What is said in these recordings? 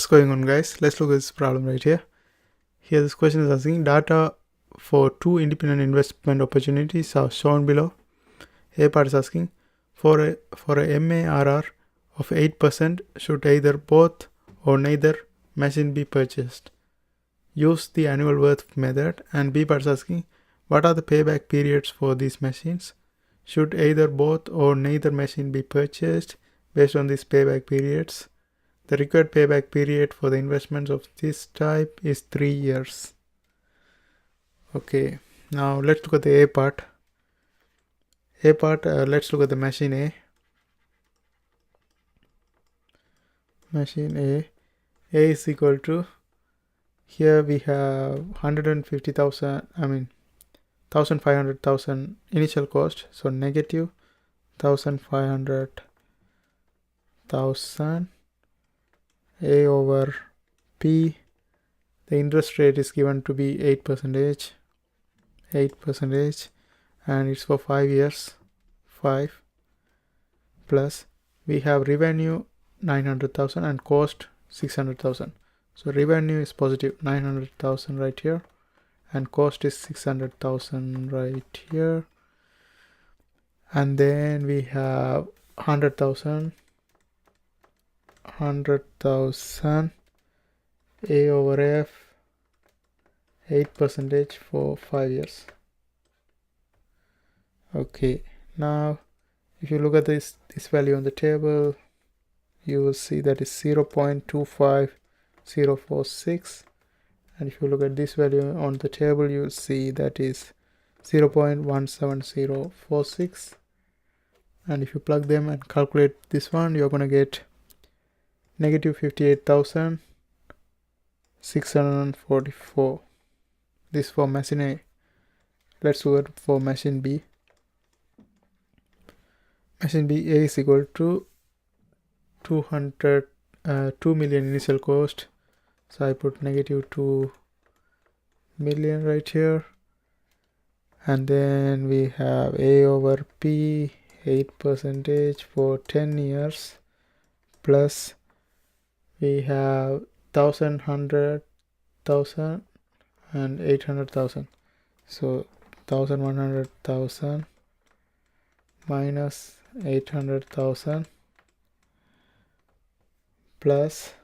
What's going on, guys? Let's look at this problem right here. Here this question is asking data for two independent investment opportunities are shown below. A part is asking for a MARR of 8%, should either both or neither machine be purchased? Use the annual worth method. And B part is asking what are the payback periods for these machines? Should either both or neither machine be purchased based on these payback periods? The required payback period for the investments of this type is 3 years. Okay, now let's look at the A part. Let's look at the machine A. Machine A is equal to, here we have 1,500,000 initial cost, so negative 1,500,000 A over P. The interest rate is given to be 8%, and it's for 5 years. 5 plus we have revenue 900,000 and cost 600,000. So revenue is positive 900,000 right here, and cost is 600,000 right here. And then we have 100,000 A over F, 8% for 5 years. Okay, now if you look at this value on the table, you will see that is 0.25046, and if you look at this value on the table, you will see that is 0.17046, and if you plug them and calculate this one, you're going to get negative 58,644. This for machine A. Let's do it for machine B. Machine B A is equal to 2 million initial cost, so I put negative 2 million right here, and then we have A over P, 8% for 10 years, plus we have 1,100,000 and 800,000, so 1,100,000 minus 800,000 plus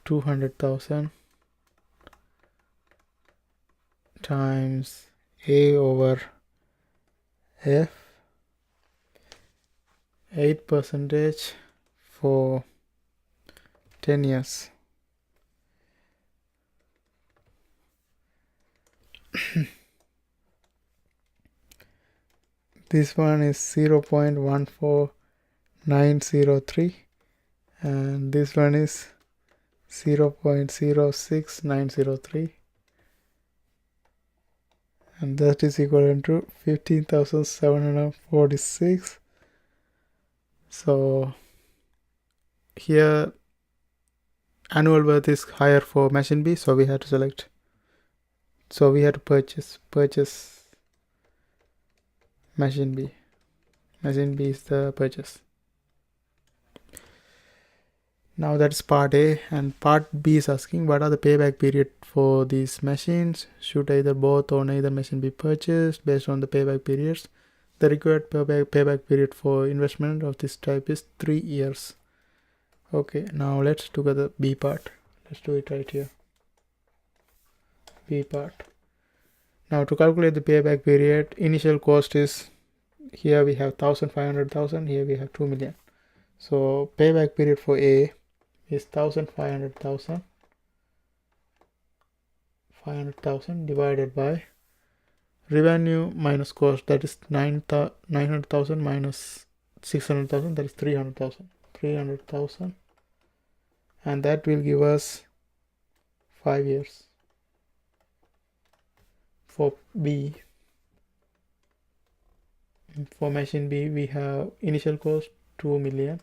200,000 times A over F, 8% for 10 years. This one is 0.14903, and this one is 0.06903, and that is equivalent to 15,746. So here annual worth is higher for machine B, so we had to select, so we had to purchase machine B. Machine B is the purchase. Now that's part A, and part B is asking what are the payback period for these machines? Should either both or neither machine be purchased based on the payback periods? The required payback period for investment of this type is 3 years. Okay, now let's look at the B part. Let's do it right here. B part. Now to calculate the payback period, initial cost is, here we have 1,500,000, here we have 2 million. So payback period for A is 1,500,000 divided by revenue minus cost, that is 900,000 minus 600,000, that is 300,000, and that will give us 5 years. For B, for machine B, we have initial cost 2 million,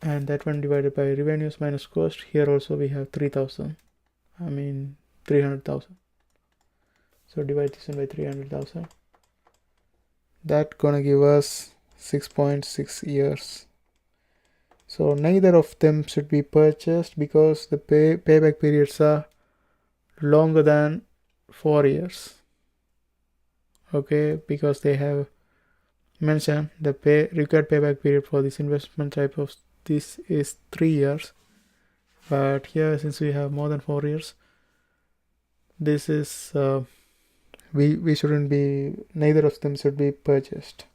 and that one divided by revenues minus cost. Here also we have 300,000. So divide this one by 300,000. That gonna give us 6.6 years. So neither of them should be purchased because the payback periods are longer than 4 years. Okay, because they have mentioned the required payback period for this investment type of this is 3 years, but here since we have more than 4 years, this is we shouldn't be, neither of them should be purchased.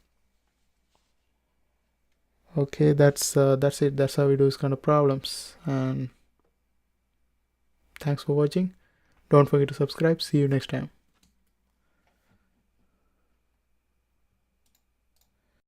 Okay, that's it. That's how we do this kind of problems. And thanks for watching. Don't forget to subscribe. See you next time.